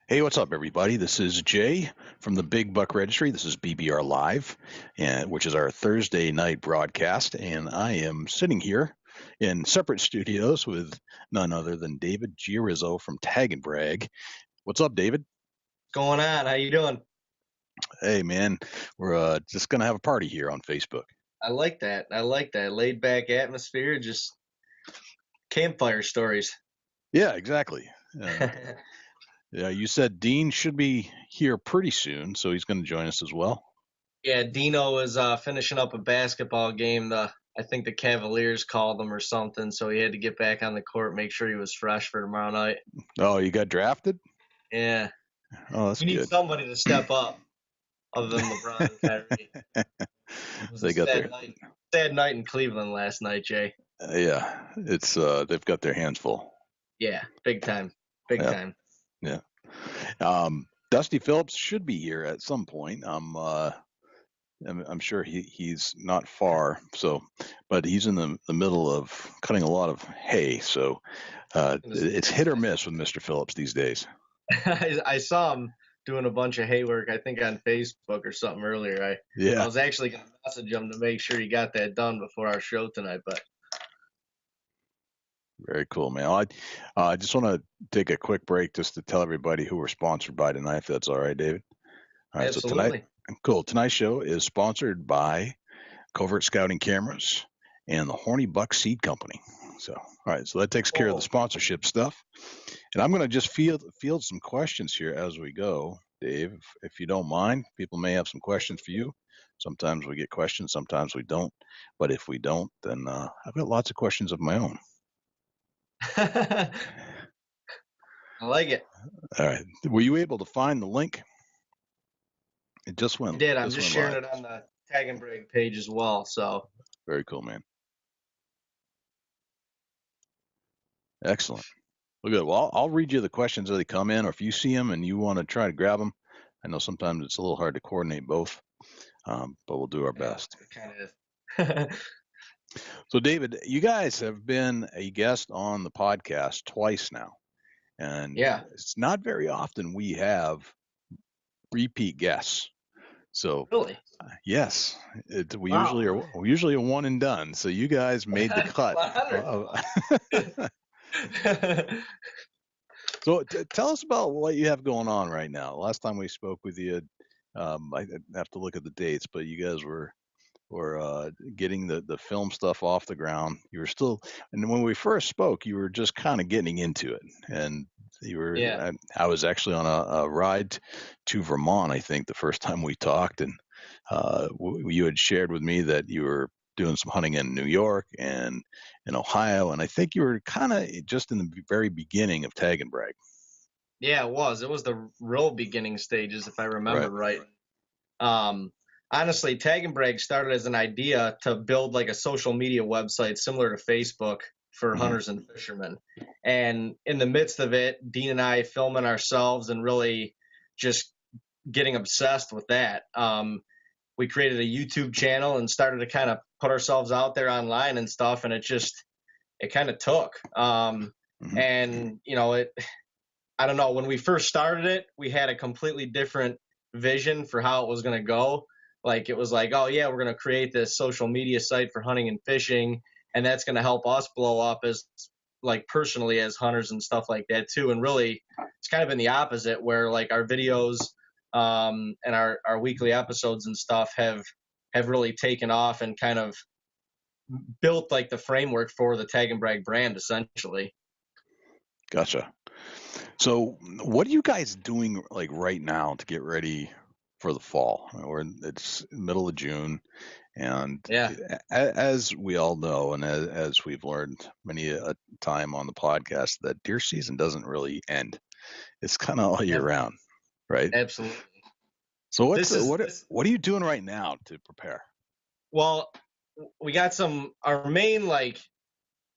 Hey, what's up, everybody? This is Jay from the Big Buck Registry. This is BBR Live, which is our Thursday night broadcast. And I am sitting here in separate studios with none other than David Giarrizzo from Tag and Brag. What's up, David? Going on? How you doing? Hey, man, we're just going to have a party here on Facebook. I like that. I like that laid back atmosphere, just campfire stories. Yeah, exactly. Uh, yeah, you said Dean should be here pretty soon, so he's going to join us as well. Yeah, Dino is finishing up a basketball game. I think the Cavaliers called him or something, so he had to get back on the court, make sure he was fresh for tomorrow night. Oh, you got drafted? Yeah, Oh, that's we need good. somebody to step up other than LeBron and Kyrie. It was a They got their sad night in Cleveland last night, Jay. Yeah, it's they've got their hands full. Yeah, big time, big Yeah, time. yeah. Dusty Phillips should be here at some point. I'm sure he's not far. So, but he's in the middle of cutting a lot of hay. So, it's hit or miss with Mr. Phillips these days. I saw him doing a bunch of hay work, I think on Facebook or something earlier. I Yeah, was actually going to message him to make sure he got that done before our show tonight, but very cool, man. I just want to take a quick break just to tell everybody who we're sponsored by tonight. If that's all right, David. All right. So tonight, absolutely. cool. Tonight's show is sponsored by Covert Scouting Cameras and the Horny Buck Seed Company. So, all right, so that takes care of the Oh, sponsorship stuff. And I'm going to just field some questions here as we go, Dave, if you don't mind. People may have some questions for you. Sometimes we get questions, sometimes we don't. But if we don't, then I've got lots of questions of my own. I like it. All right, were you able to find the link? It just I went did. I'm just just went sharing live. it on the Tag and Break page as well. So, Very cool, man. Excellent. Well, good. Well, I'll read you the questions as they come in, or if you see them and you want to try to grab them. I know sometimes it's a little hard to coordinate both, but we'll do our yeah, best. it kind of is. So, David, you guys have been a guest on the podcast twice now, and Yeah. it's not very often we have repeat guests. So, Really? yes, Wow. we usually a one and done. So, you guys made the cut. Well honored. So tell us about what you have going on right now. Last time we spoke with you, I have to look at the dates, but you guys were getting the film stuff off the ground. You were still, and when we first spoke, you were just kind of getting into it, and you were. Yeah. I was actually on a ride to Vermont, I think, the first time we talked, and you had shared with me that you were doing some hunting in New York and in Ohio, and I think you were kind of just in the very beginning of Tag and Brag. Yeah, it was. It was the real beginning stages, if I Right. remember right. Um, Honestly, Tag and Brag started as an idea to build like a social media website similar to Facebook for Mm-hmm. hunters and fishermen. And in the midst of it, Dean and I filming ourselves and really just getting obsessed with that. We created a YouTube channel and started to kind of put ourselves out there online and stuff, and it kind of took. Mm-hmm. And I don't know, when we first started it, we had a completely different vision for how it was going to go. Like it was like, oh yeah, we're going to create this social media site for hunting and fishing, and that's going to help us blow up as like personally as hunters and stuff like that too. And really, it's kind of been the opposite, where like our videos and our weekly episodes and stuff have really taken off and kind of built like the framework for the Tag and Brag brand essentially. Gotcha. So, what are you guys doing like right now to get ready for the fall? It's middle of June, and Yeah. as we all know, and as we've learned many a time on the podcast, that deer season doesn't really end. It's kind of all year Never. round, right? Absolutely. So, This is what are you doing right now to prepare? Well, we got our main like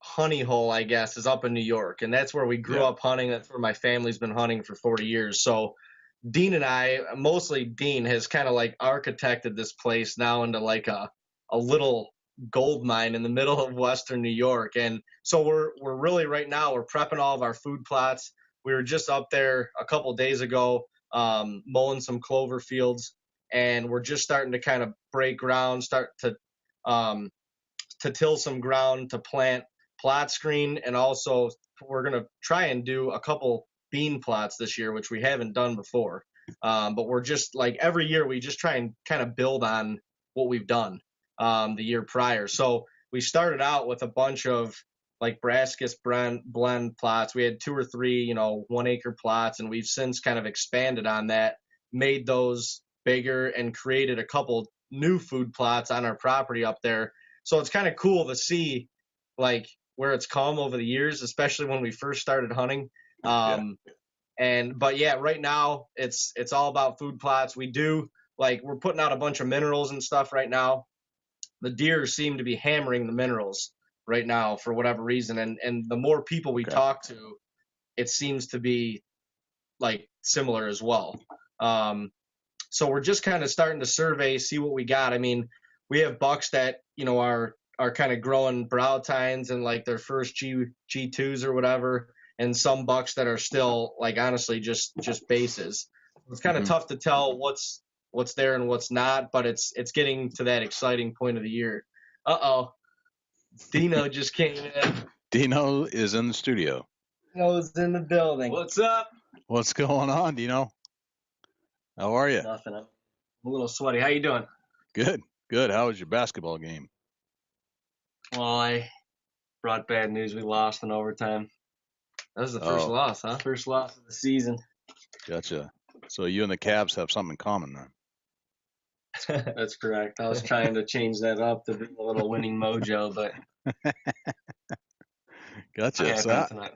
honey hole, I guess, is up in New York, and that's where we grew Yeah. up hunting. That's where my family's been hunting for 40 years. So Dean and I, mostly Dean, has kind of like architected this place now into like a little gold mine in the middle of Western New York. And so we're really right now we're prepping all of our food plots. we were just up there a couple days ago, mowing some clover fields, and we're just starting to kind of break ground, start um, to till some ground to plant plot screen, and also we're gonna try and do a couple bean plots this year, which we haven't done before. But we're just like every year we just try and kind of build on what we've done the year prior. So we started out with a bunch of like brassicas blend plots. We had 2 or 3, 1 acre plots, and we've since kind of expanded on that, made those bigger, and created a couple new food plots on our property up there. So it's kind of cool to see like where it's come over the years, especially when we first started hunting. But yeah, right now it's all about food plots. We're putting out a bunch of minerals and stuff right now. The deer seem to be hammering the minerals right now for whatever reason, and the more people we talk to, it seems to be like similar as well. So we're just kind of starting to survey, see what we got. I mean, we have bucks that are kind of growing brow tines and like their first G2s or whatever, and some bucks that are still like honestly just bases. It's kind of tough to tell what's there and what's not, but it's getting to that exciting point of the year. Dino just came in. Dino is in the studio. Dino's in the building. What's up? What's going on, Dino? How are you? Nothing. I'm a little sweaty. How you doing? Good. How was your basketball game? Well, I brought bad news. We lost in overtime. That was the first loss, huh? First loss of the season. Gotcha. So you and the Cavs have something in common then. That's correct. I was trying to change that up to be a little winning mojo, but Gotcha.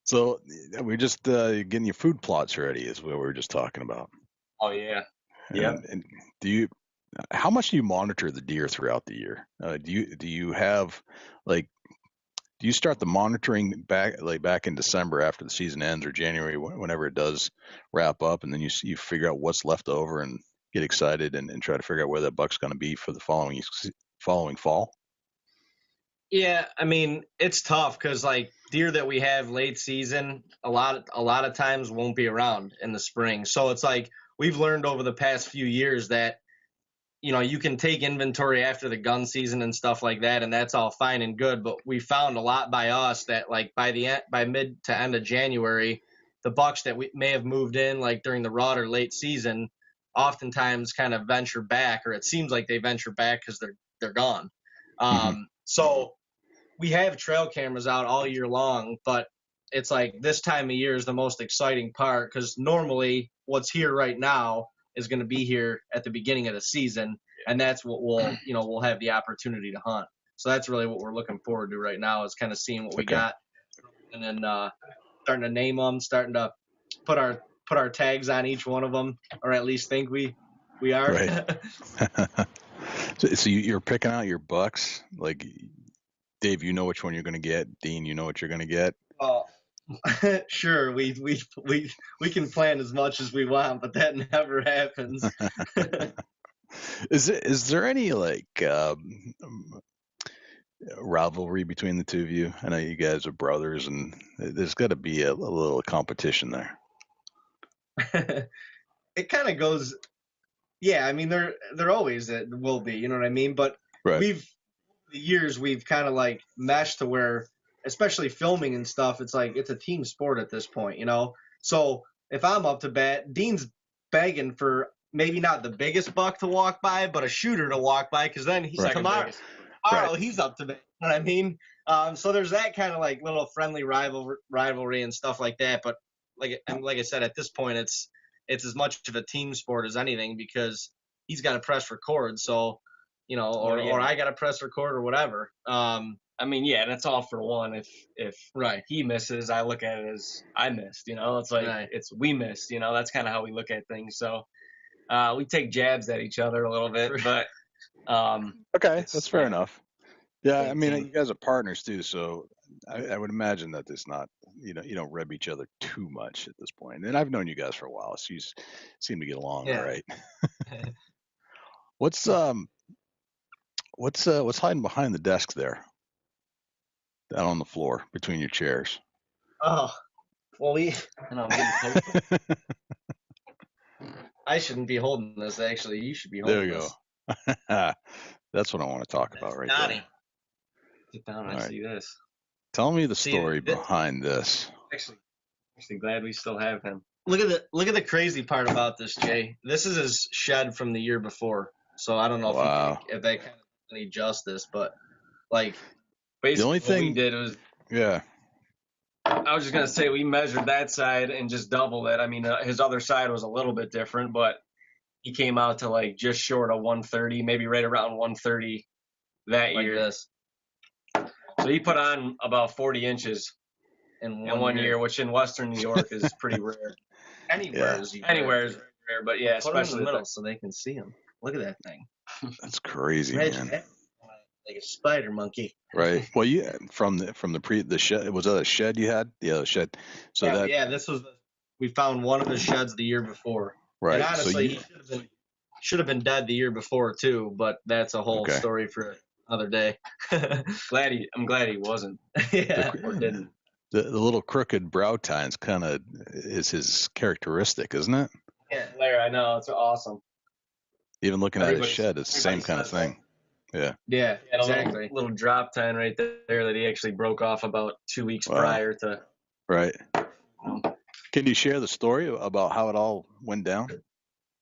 So we're just getting your food plots ready is what we were just talking about. Oh yeah. And how much do you monitor the deer throughout the year? Do you have do you start the monitoring back in December after the season ends, or January, whenever it does wrap up, and then you figure out what's left over and get excited and try to figure out where that buck's going to be for the following fall? Yeah, I mean, it's tough because like deer that we have late season, a lot of times won't be around in the spring. So it's like we've learned over the past few years that you can take inventory after the gun season and stuff like that, and that's all fine and good. But we found a lot by us that like by mid to end of January, the bucks that we may have moved in like during the rut or late season, oftentimes kind of venture back, or it seems like they venture back because they're gone. So we have trail cameras out all year long, but it's like this time of year is the most exciting part because normally what's here right now is going to be here at the beginning of the season, and that's what we'll have the opportunity to hunt. So that's really what we're looking forward to right now, is kind of seeing what we got, and then starting to name them, starting to put our tags on each one of them, or at least think we are. Right. So you're picking out your bucks. Like Dave, you know which one you're going to get. Dean, you know what you're going to get. Oh, sure. We can plan as much as we want, but that never happens. Is there any rivalry between the two of you? I know you guys are brothers, and there's got to be a little competition there. It kind of goes, yeah. I mean, there always will be, you know what I mean? But the years we've kind of like meshed to where, especially filming and stuff, it's like it's a team sport at this point, So if I'm up to bat, Dean's begging for maybe not the biggest buck to walk by, but a shooter to walk by, because then tomorrow he's up to bat. You know what I mean? So there's that kind of like little friendly rivalry and stuff like that. But like I said, at this point, it's as much of a team sport as anything, because he's got to press record. So or I got to press record or whatever. I mean, yeah, that's all for one. If he misses, I look at it as I missed. It's like it's we missed. That's kind of how we look at things. So we take jabs at each other a little bit, but okay, that's fair enough. Yeah, I mean, you guys are partners too, so I would imagine that it's not you don't rib each other too much at this point. And I've known you guys for a while, so you seem to get along all right. What's hiding behind the desk there? Down on the floor between your chairs. Oh, Well, And I'm getting posted. I shouldn't be holding this. Actually, you should be There holding you this. go. That's what I want to talk about right there. Sit down and All right. see this. Tell me the story behind this. Actually glad we still have him. Look at the crazy part about this, Jay. This is his shed from the year before. So I don't know if that kind of does any justice, but like basically the only thing what we did was I was just gonna say we measured that side and just doubled it. I mean, his other side was a little bit different, but he came out to like just short of 130, maybe right around 130 that like year. this. So he put on about 40 inches in one year, which in Western New York is pretty rare. Anywhere is rare, but yeah, put them especially in the middle so they can see him. Look at that thing. That's crazy, Imagine man. that. Like a spider monkey. Right. Well, you from the shed, was that a shed you had? Yeah, the shed. So this was we found one of his sheds the year before. Right. And honestly, he should have been dead the year before too, but that's a whole story for another day. I'm glad he wasn't. Yeah. Or didn't. The little crooked brow tines kind of is his characteristic, isn't it? Yeah, Larry, I know, it's awesome. Even looking at his shed, it's the same kind of thing. Yeah. Yeah, exactly. Little drop tine right there that he actually broke off about 2 weeks prior to. Right. Can you share the story about how it all went down?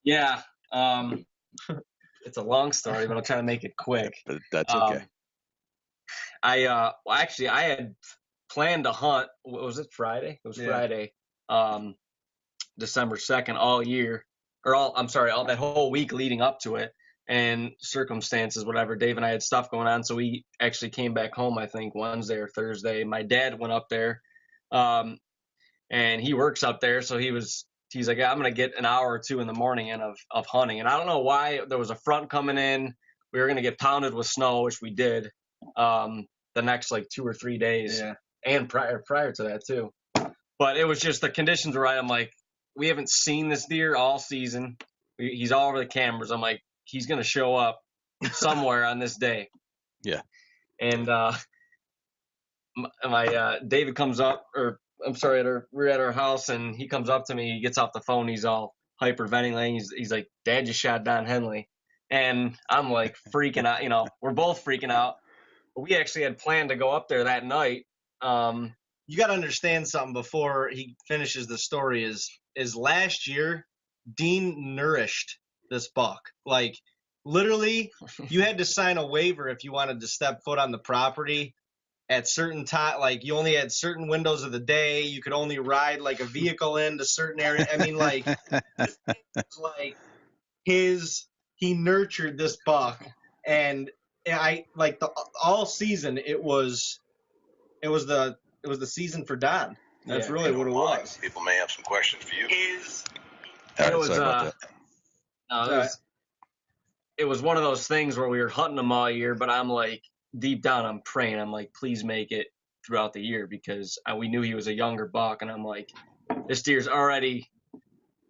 Yeah. It's a long story, but I'll try to make it quick. But that's okay. I had planned to hunt. Was it Friday? It was Friday. December 2nd, all year, all that whole week leading up to it, and circumstances, whatever. Dave and I had stuff going on, so we actually came back home, I think Wednesday or Thursday. My dad went up there, and he works up there, so he's like, I'm gonna get an hour or two in the morning in of hunting. And I don't know why there was a front coming in. We were gonna get pounded with snow, which we did the next like 2 or 3 days, and prior to that too. But it was just the conditions were right. I'm like, we haven't seen this deer all season. He's all over the cameras. I'm like, he's gonna show up somewhere on this day. Yeah. And my David comes up, or I'm sorry, we're at our house, and he comes up to me. He gets off the phone. He's all hyperventilating. He's like, Dad just shot Don Henley. And I'm like freaking out. You know, we're both freaking out. But we actually had planned to go up there that night. You got to understand something before he finishes the story is last year, Dean nourished this buck. Like, literally, you had to sign a waiver if you wanted to step foot on the property at certain time. Like, you only had certain windows of the day. You could only ride, like, a vehicle into certain areas. I mean, like, it's like he nurtured this buck. And I, like, all season, it was the season for Don. That's really what it was. People may have some questions for you. It was one of those things where we were hunting them all year, but I'm like, deep down, I'm praying. I'm like, please make it throughout the year, because we knew he was a younger buck, and I'm like, this deer's already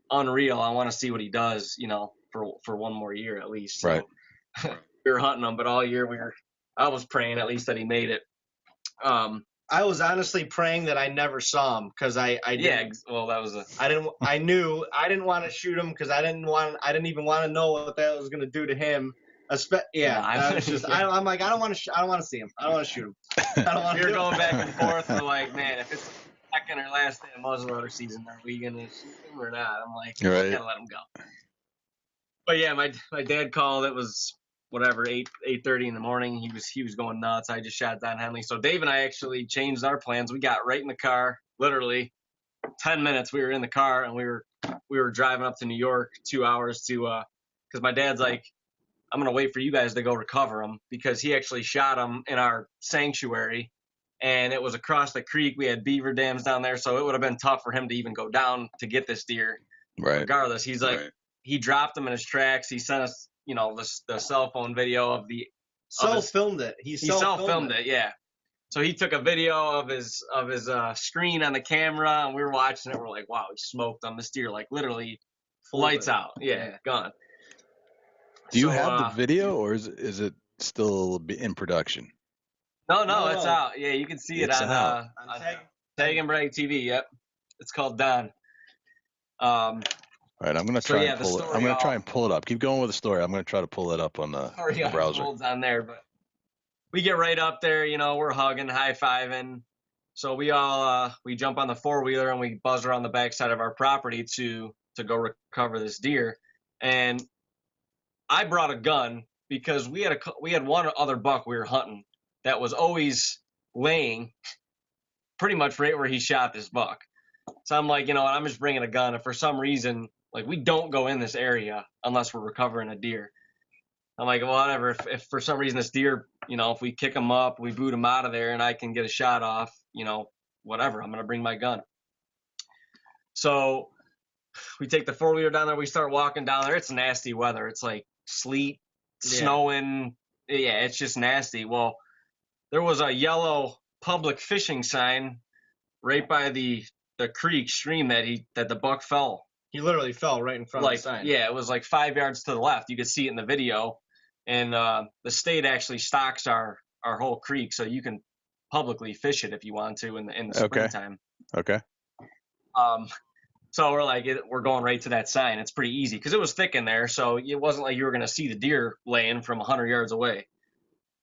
unreal. I want to see what he does, you know, for one more year at least. So, right. We were hunting him, but all year I was praying at least that he made it. I was honestly praying that I never saw him, because I didn't want to shoot him, because I didn't even want to know what that was going to do to him. I'm like, I don't want to see him. I don't want to shoot him. You're going back and forth. We're like, man, if it's the second or last day of muzzleloader season, are we going to shoot him or not? I'm like, just gotta let him go. But yeah, my dad called. It was whatever, 8:30 in the morning. He was going nuts. I just shot Don Henley. So Dave and I actually changed our plans. We got right in the car, literally 10 minutes. We were in the car, and we were driving up to New York 2 hours to because my dad's like, I'm gonna wait for you guys to go recover him, because he actually shot him in our sanctuary, and it was across the creek. We had beaver dams down there, so it would have been tough for him to even go down to get this deer. Right. Regardless, he's like, he dropped him in his tracks. He sent us, you know, the cell phone video of the self-filmed it. He self-filmed it. Yeah. So he took a video of his screen on the camera, and we were watching it. We're like, wow, he smoked on this deer, like literally lights out. Yeah, gone. Do you have the video, or is it still in production? No, it's out. Yeah, you can see it on Tag and Brag TV. Yep. It's called Don. All right, I'm gonna try and pull it. I'm gonna try and pull it up. Keep going with the story. I'm gonna try to pull it up on the browser. On there, but we get right up there. You know, we're hugging, high fiving. So we all we jump on the 4-wheeler and we buzz around the backside of our property to go recover this deer. And I brought a gun because we had one other buck we were hunting that was always laying pretty much right where he shot this buck. So I'm like, you know what, I'm just bringing a gun. If for some reason, like, we don't go in this area unless we're recovering a deer. I'm like, well, whatever. If for some reason this deer, you know, if we kick him up, we boot him out of there and I can get a shot off, you know, whatever, I'm going to bring my gun. So we take the 4-wheeler down there. We start walking down there. It's nasty weather. It's like sleet, snowing. Yeah, it's just nasty. Well, there was a yellow public fishing sign right by the creek stream that the buck fell. He literally fell right in front of the sign. Yeah, it was like 5 yards to the left. You could see it in the video. And the state actually stocks our whole creek, so you can publicly fish it if you want to in the springtime. Okay. So we're like, we're going right to that sign. It's pretty easy because it was thick in there, so it wasn't like you were going to see the deer laying from 100 yards away.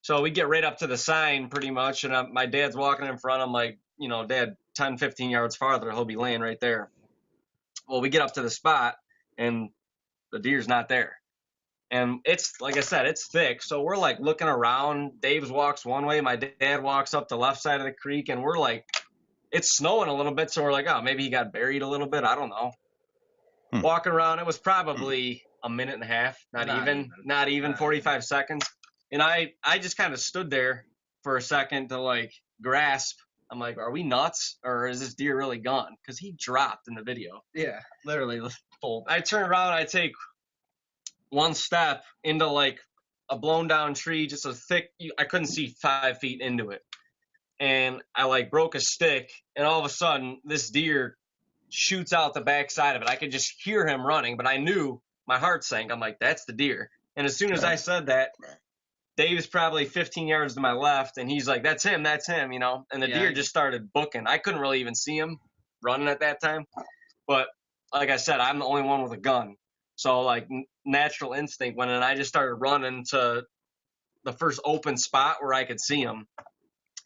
So we get right up to the sign pretty much, and my dad's walking in front. I'm like, you know, Dad, 10, 15 yards farther, he'll be laying right there. Well, we get up to the spot, and the deer's not there. And it's, like I said, it's thick. So we're like looking around. Dave's walks one way. My dad walks up the left side of the creek. And we're like, it's snowing a little bit. So we're like, oh, maybe he got buried a little bit. I don't know. Walking around, it was probably a minute and a half. Not even 45 seconds. And I just kind of stood there for a second to like grasp. I'm like, are we nuts? Or is this deer really gone? Because he dropped in the video. Yeah, literally. I turn around. I take one step into like a blown down tree, just a thick, I couldn't see 5 feet into it. And I like broke a stick, and all of a sudden this deer shoots out the backside of it. I could just hear him running, but I knew, my heart sank. I'm like, that's the deer. And as soon as I said that, Dave is probably 15 yards to my left, and he's like, that's him, you know? And the deer just started booking. I couldn't really even see him running at that time. But like I said, I'm the only one with a gun. So, like, natural instinct went in, and I just started running to the first open spot where I could see him.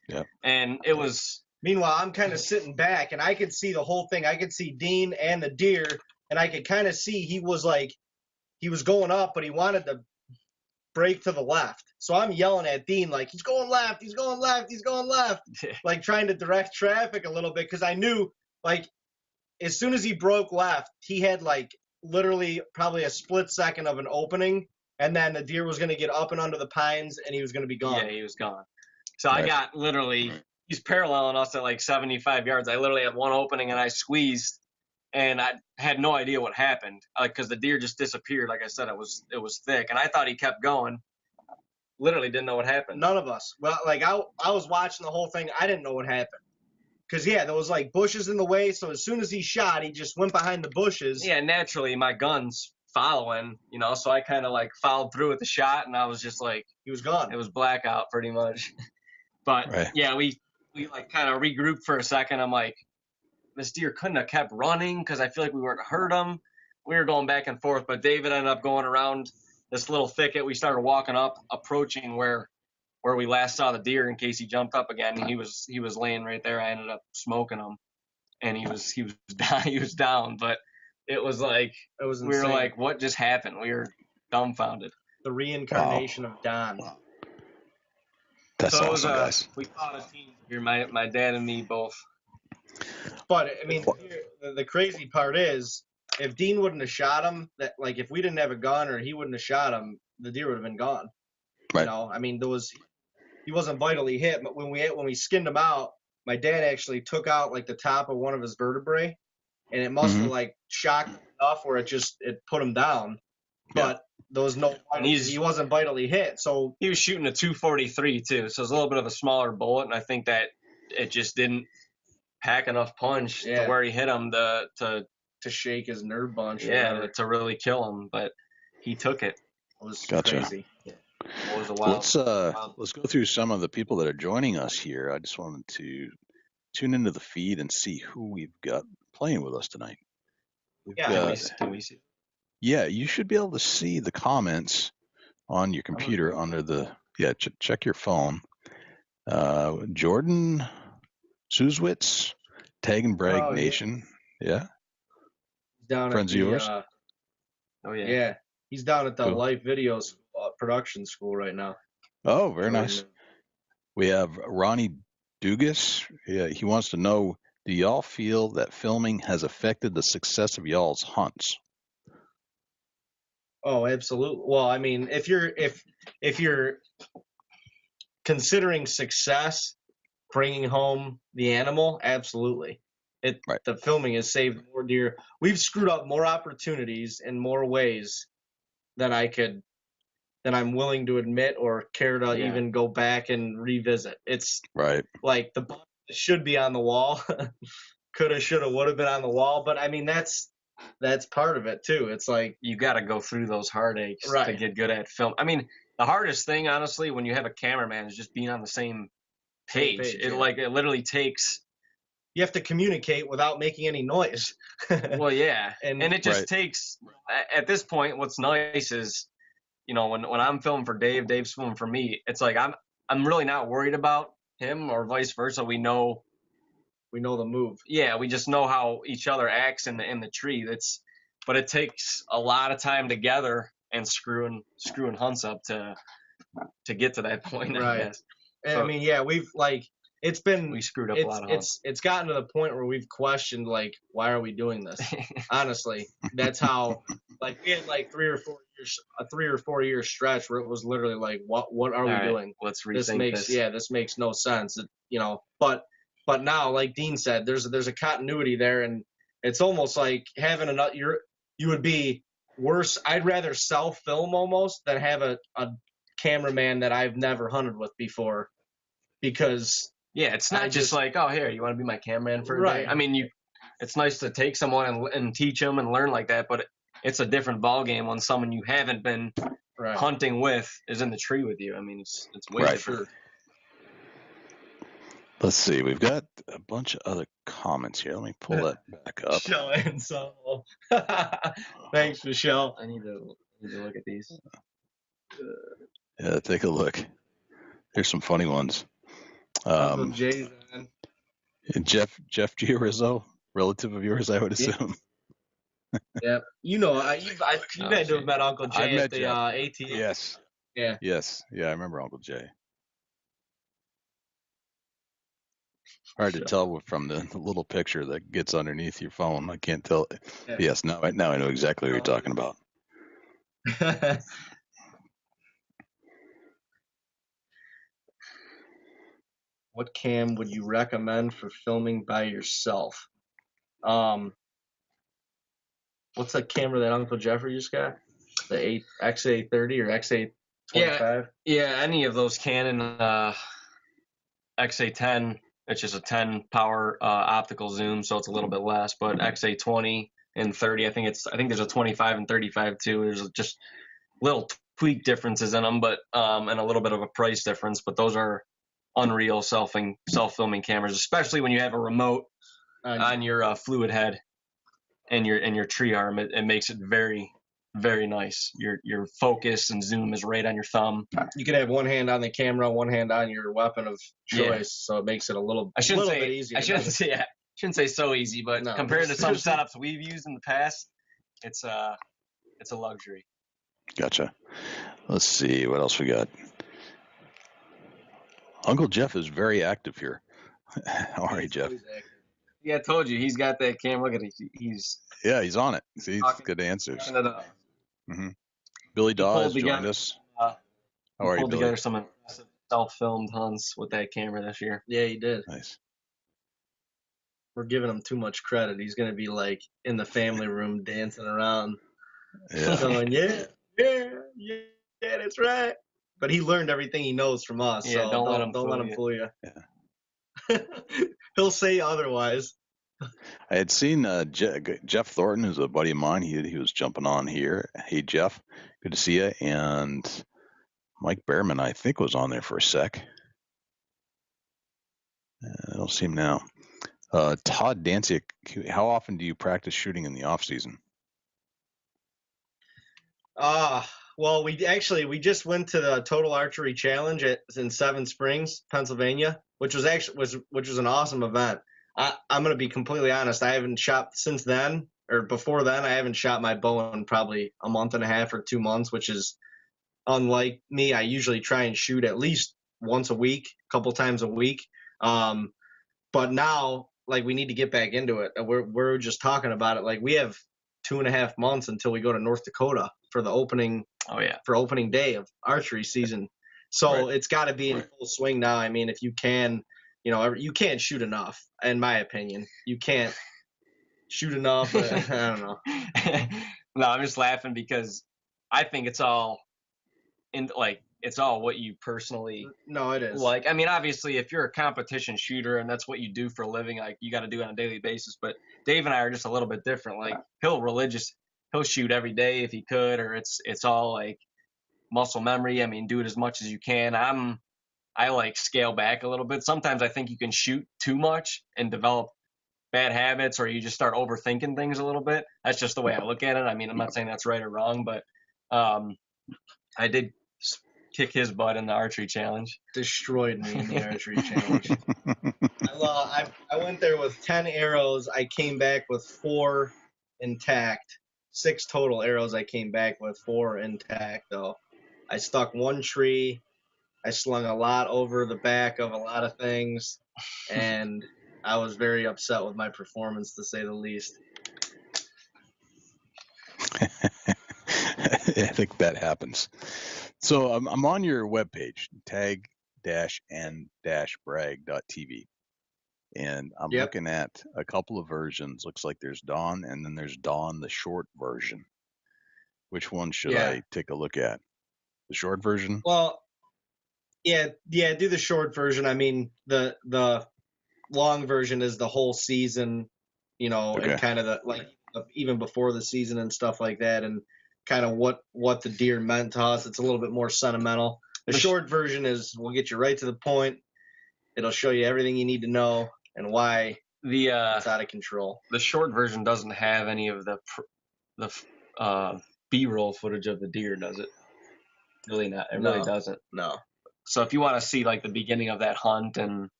Yeah. And it was... Meanwhile, I'm kind of sitting back, and I could see the whole thing. I could see Dean and the deer, and I could kind of see he was going up, but he wanted to break to the left. So I'm yelling at Dean, like, he's going left, he's going left, he's going left, like trying to direct traffic a little bit, because I knew, like, as soon as he broke left, he had, like, literally probably a split second of an opening, and then the deer was going to get up and under the pines, and he was going to be gone. Yeah, he was gone. So I got literally, he's paralleling us at like 75 yards. I literally had one opening, and I squeezed, and I had no idea what happened because the deer just disappeared. Like I said, it was thick, and I thought he kept going. Literally didn't know what happened. None of us. Well, like I was watching the whole thing. I didn't know what happened. Because, yeah, there was, like, bushes in the way, so as soon as he shot, he just went behind the bushes. Yeah, naturally, my gun's following, you know, so I kind of, like, followed through with the shot, and I was just, like... He was gone. It was blackout, pretty much. But, yeah, we like, kind of regrouped for a second. I'm like, this deer couldn't have kept running because I feel like we weren't hurt him. We were going back and forth, but David ended up going around this little thicket. We started walking up, approaching where we last saw the deer in case he jumped up again. And he was laying right there. I ended up smoking him, and he was down. He was down, but it was like it was insane. We were like, what just happened? We were dumbfounded. The reincarnation of Don. Wow. That's awesome, guys. We fought a team here, my dad and me both. But I mean, the crazy part is, if Dean wouldn't have shot him, that like if we didn't have a gun or he wouldn't have shot him, the deer would have been gone. Right. You know, I mean, he wasn't vitally hit, but when we skinned him out, my dad actually took out like the top of one of his vertebrae, and it must have like shocked enough where it put him down. But there was no, he wasn't vitally hit. So he was shooting a 243 too, so it was a little bit of a smaller bullet, and I think that it just didn't pack enough punch to where he hit him to shake his nerve bunch. Yeah, to really kill him, but he took it. It was crazy. Yeah. Let's go through some of the people that are joining us here. I just wanted to tune into the feed and see who we've got playing with us tonight. Can we see? Yeah, you should be able to see the comments on your computer under the. Yeah, check your phone. Jordan Suzwitz, Tag and Brag Nation. Yeah. Down Friends at the, of yours? Yeah. He's down at the Cool. Life Videos production school right now. Oh, very nice. We have Ronnie Dugas. Yeah, he wants to know, do y'all feel that filming has affected the success of y'all's hunts? Oh, absolutely. Well, I mean, if you're considering success, bringing home the animal, absolutely. The filming has saved more deer. We've screwed up more opportunities in more ways than I'm willing to admit or care to even go back and revisit. It's like the ball should be on the wall. Coulda, shoulda, woulda been on the wall. But I mean, that's part of it too. It's like you got to go through those heartaches to get good at film. I mean, the hardest thing, honestly, when you have a cameraman is just being on the same page. It literally takes. You have to communicate without making any noise. Well, yeah, and it just takes. At this point, what's nice is, you know, when I'm filming for Dave's filming for me. It's like I'm really not worried about him or vice versa. We know the move. Yeah, we just know how each other acts in the tree. But it takes a lot of time together and screwing hunts up to get to that point. Right. I guess. So, I mean, yeah, we screwed up a lot of hunts. It's gotten to the point where we've questioned, like, why are we doing this? Honestly, that's how. Like, we had like 3 or 4 year stretch where it was literally like, what are we doing? Let's rethink this. This makes no sense. You know, but now, like Dean said, there's a continuity there, and it's almost like having you would be worse. I'd rather self-film almost than have a cameraman that I've never hunted with before, because it's not just like, oh, here, you want to be my cameraman for a day? I mean, it's nice to take someone and teach them and learn like that, but it's a different ballgame when someone you haven't been hunting with is in the tree with you. I mean, it's way different. Let's see. We've got a bunch of other comments here. Let me pull that back up. Michelle and so. Thanks, Michelle. I need to look at these. Yeah, take a look. Here's some funny ones. Jay's on. Jeff Giarrizzo, relative of yours, I would assume. Yeah, you know, you've had to have met Uncle Jay at the ATM. Yes. Yeah. Yes. Yeah, I remember Uncle Jay. Hard to tell from the little picture that gets underneath your phone. I can't tell. Yeah. Yes, now I know exactly what you're talking about. What cam would you recommend for filming by yourself? What's that camera that Uncle Jeffrey just got? The XA30 or XA25? Yeah, any of those Canon XA10, which is a 10 power optical zoom, so it's a little bit less. But XA20 and 30, I think there's a 25 and 35 too. There's just little tweak differences in them, but and a little bit of a price difference. But those are unreal self-filming cameras, especially when you have a remote on your fluid head and your tree arm. It makes it very, very nice. Your focus and zoom is right on your thumb. You can have one hand on the camera, one hand on your weapon of choice, so it makes it a little bit easier. I shouldn't say so easy, but compared to some setups we've used in the past, it's a luxury. Gotcha. Let's see what else we got. Uncle Jeff is very active here. How are you, Jeff? Yeah, I told you he's got that camera. Look at it. He's on it. See, he's good answers. Mm-hmm. Billy Dawes joined us. How are you, Billy? Pulled together some impressive self-filmed hunts with that camera this year. Yeah, he did. Nice. We're giving him too much credit. He's going to be like in the family room dancing around, going, yeah, that's right. But he learned everything he knows from us. Yeah, so don't let him fool you. Yeah. He'll say otherwise. I had seen Jeff Thornton, who's a buddy of mine. He was jumping on here. Hey, Jeff, good to see you. And Mike Behrman, I think, was on there for a sec. I don't see him now. Todd Dancic, how often do you practice shooting in the off season? Well, we just went to the Total Archery Challenge in Seven Springs, Pennsylvania, which was an awesome event. I'm gonna be completely honest. I haven't shot since then, or before then. I haven't shot my bow in probably a month and a half or 2 months, which is unlike me. I usually try and shoot at least once a week, a couple times a week. But now, like, we need to get back into it. We're just talking about it. Like, we have 2.5 months until we go to North Dakota for the opening. Oh yeah. For opening day of archery season. So Right. it's got to be in full swing now. I mean, if you can, you can't shoot enough, in my opinion. You can't shoot enough. I don't know. No, I'm just laughing because I think it's all it's all what you personally No, it is. like. I mean, obviously, if you're a competition shooter and that's what you do for a living, like, you got to do it on a daily basis. But Dave and I are just a little bit different. Like, he'll shoot every day if he could, or it's all like muscle memory. I mean, do it as much as you can. I like scale back a little bit. Sometimes I think you can shoot too much and develop bad habits, or you just start overthinking things a little bit. That's just the way I look at it. I mean, I'm not saying that's right or wrong, but I did kick his butt in the archery challenge. Destroyed me in the archery challenge. I went there with 10 arrows. I came back with 4 intact. 6 total arrows. I came back with 4 intact, though. I stuck 1 tree. I slung a lot over the back of a lot of things, and I was very upset with my performance, to say the least. I think that happens. So I'm on your webpage, tag-n-brag.tv, and I'm looking at a couple of versions. Looks like there's Dawn, and then there's Dawn, the short version. Which one should I take a look at? The short version? Well, yeah, do the short version. I mean, the long version is the whole season, and kind of even before the season and stuff like that, and kind of what the deer meant to us. It's a little bit more sentimental. The short version we'll get you right to the point. It'll show you everything you need to know and why it's out of control. The short version doesn't have any of the B-roll footage of the deer, does it? Really not. It really doesn't. No. So if you want to see like the beginning of that hunt and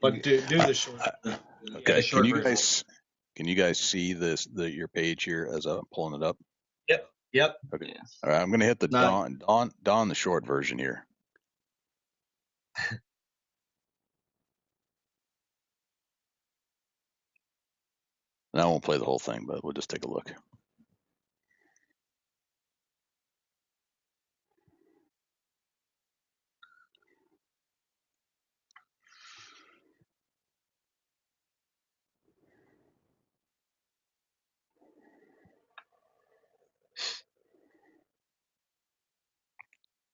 but do the short. Okay. Can you guys see your page here as I'm pulling it up? Yep. Okay. Yeah. All right. I'm going to hit the Dawn, the short version here. And I won't play the whole thing, but we'll just take a look.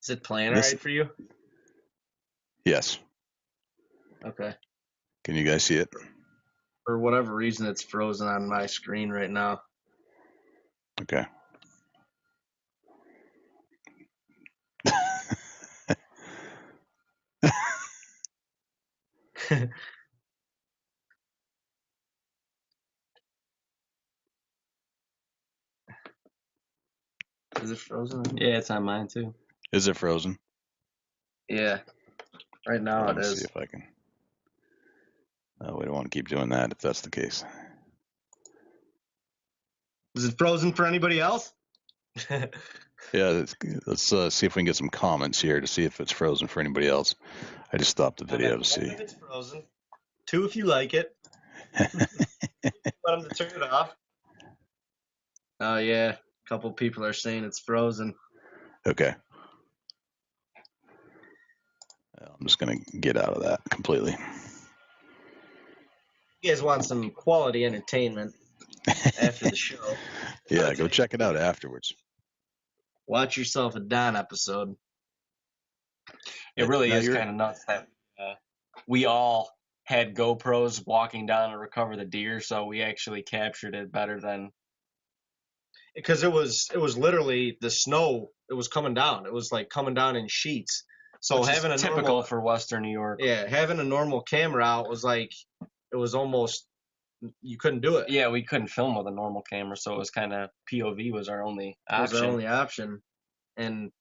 Is it playing all right for you? Yes. Okay. Can you guys see it? For whatever reason, it's frozen on my screen right now. Okay. Is it frozen? Yeah, it's on mine too. Is it frozen? Yeah. Right now it is. Let me see if I can. We don't want to keep doing that if that's the case. Is it frozen for anybody else? Yeah, let's see if we can get some comments here to see if it's frozen for anybody else. I just stopped the video to see. If it's frozen. 2 if you like it. Want them to turn it off. Oh, yeah. A couple people are saying it's frozen. Okay. I'm just going to get out of that completely. You guys want some quality entertainment after the show. Yeah, go check it out afterwards. Watch yourself a Don episode. It really is kind of nuts that we all had GoPros walking down to recover the deer, so we actually captured it better than. Because it was literally the snow. It was coming down. It was like coming down in sheets. So Which having is a typical normal, for Western New York. yeah, having a normal camera out was like, it was almost, you couldn't do it. Yeah, we couldn't film with a normal camera, so it was kind of POV was our only option. Was our only option. And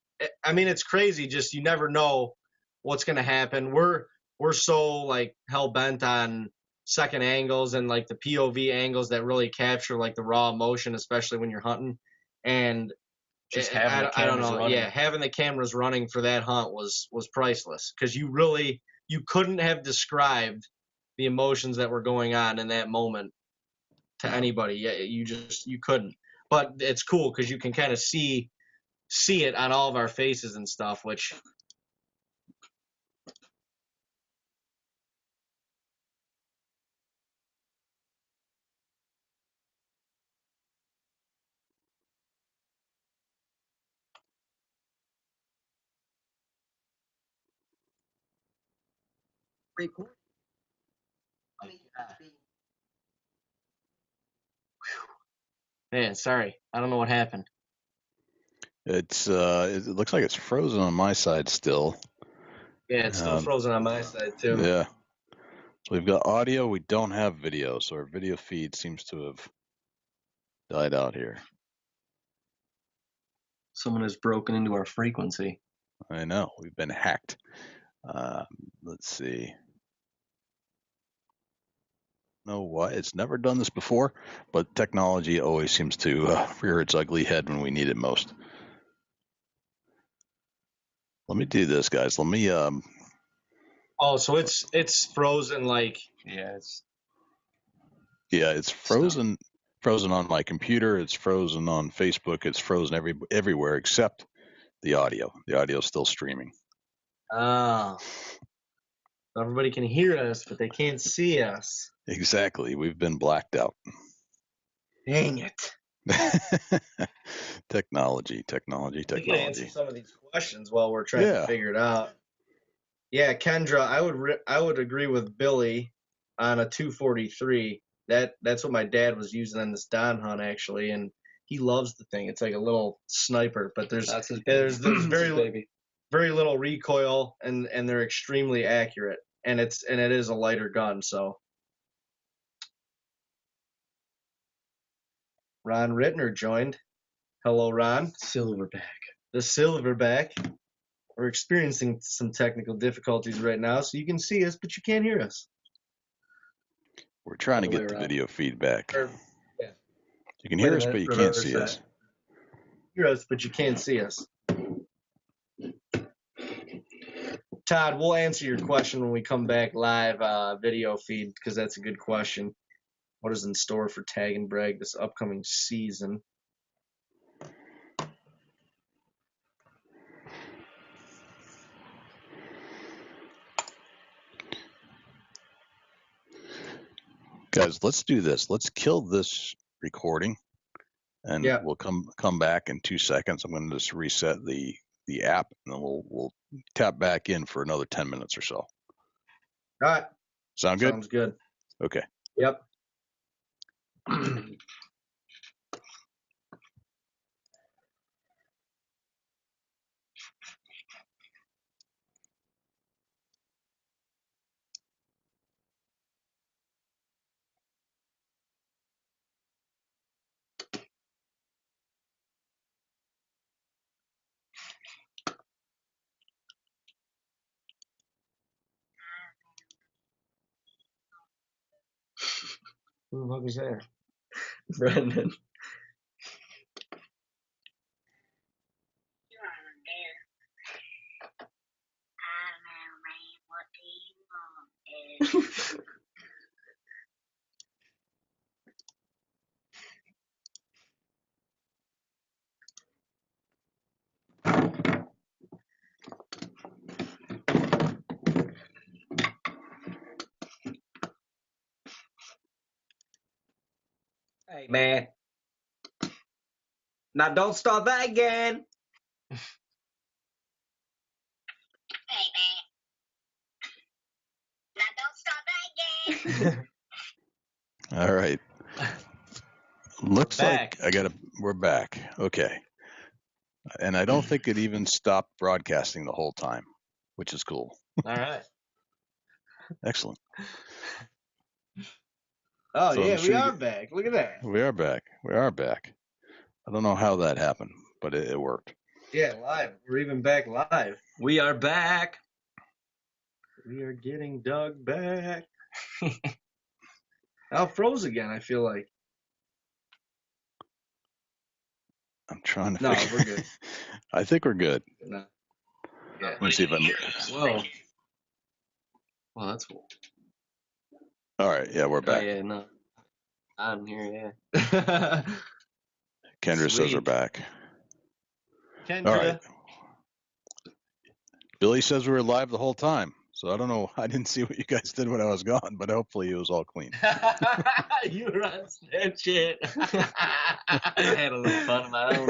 I mean, it's crazy. Just you never know what's gonna happen. We're so like hell bent on second angles and like the POV angles that really capture like the raw emotion, especially when you're hunting. And Just having the I don't cameras know. running. Yeah, having the cameras running for that hunt was priceless because you couldn't have described the emotions that were going on in that moment to anybody. Yeah, you couldn't. But it's cool because you can kind of see it on all of our faces and stuff, which record. Man, sorry. I don't know what happened. It looks like it's frozen on my side still. Yeah, it's still frozen on my side too. Yeah. So we've got audio. We don't have video, so our video feed seems to have died out here. Someone has broken into our frequency. I know. We've been hacked. Let's see. Know why? It's never done this before, but technology always seems to rear its ugly head when we need it most. Let me do this, guys. Let me. Oh, so it's frozen like. Yeah, it's. Yeah, it's frozen. Frozen on my computer. It's frozen on Facebook. It's frozen everywhere except the audio. The audio is still streaming. Oh. Everybody can hear us, but they can't see us. Exactly. We've been blacked out. Dang it. Technology. We can answer some of these questions while we're trying to figure it out. Yeah, Kendra, I would agree with Billy on a 243. That's what my dad was using on this Don hunt actually, and he loves the thing. It's like a little sniper, but there's very little recoil, and they're extremely accurate, and it is a lighter gun. So Ron Rittner joined. Hello, Ron. Silverback. The Silverback. We're experiencing some technical difficulties right now, so you can see us, but you can't hear us. We're trying to get the video feedback. You can hear us, but you can't see us. Hear us, but you can't see us. Todd, we'll answer your question when we come back live video feed, because that's a good question. What is in store for Tag and Brag this upcoming season? Guys, let's do this. Let's kill this recording, and we'll come back in 2 seconds. I'm going to just reset the app, and then we'll tap back in for another 10 minutes or so. All right. Sound good? Sounds good. Okay. Yep. Who the fuck is there? Brendan. Hey, man. Now, don't start that again. Hey, man. Now, don't start that again. All right. Looks like we're back. Okay. And I don't think it even stopped broadcasting the whole time, which is cool. All right. Excellent. Oh, So yeah, I'm sure we are back. Look at that. We are back. We are back. I don't know how that happened, but it worked. Yeah, live. We're even back live. We are back. We are getting Doug back. Al froze again, I feel like. I'm trying to No, figure. we're good. I think we're good. No. Yeah. Let me see if I'm. Whoa. Well, that's cool. All right. Yeah, we're Oh, back. yeah, no. I'm here, Kendra says we're Sweet. back. Kendra. All right. Billy says we were live the whole time. So I don't know. I didn't see what you guys did when I was gone, but hopefully it was all clean. You were on Snapchat. I had a little fun of my own.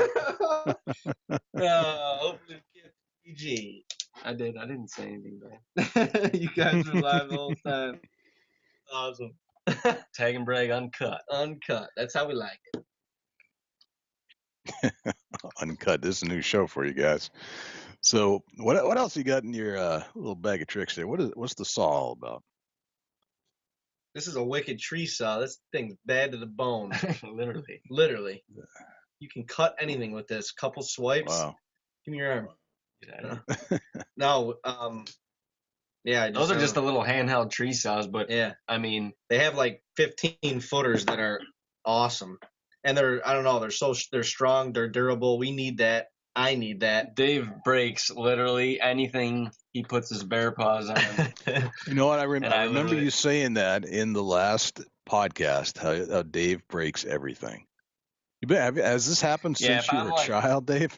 Hopefully it gets PG. I did. I didn't say anything bad. You guys were live the whole time. Awesome. Tag and brag uncut. Uncut. That's how we like it. Uncut. This is a new show for you guys. So what else you got in your little bag of tricks there? What's the saw all about? This is a wicked tree saw. This thing's bad to the bone. Literally. Literally. You can cut anything with this. Couple swipes. Wow. Give me your arm. Yeah. No, yeah. Those are just the little handheld tree saws, but yeah. I mean, They have like 15 footers that are awesome, and they're strong, they're durable. We need that. I need that. Dave breaks literally anything he puts his bare paws on. You know what? I remember literally- you saying that in the last podcast. How Dave breaks everything. Has this happened Yeah, since you if were I'm a child, Dave?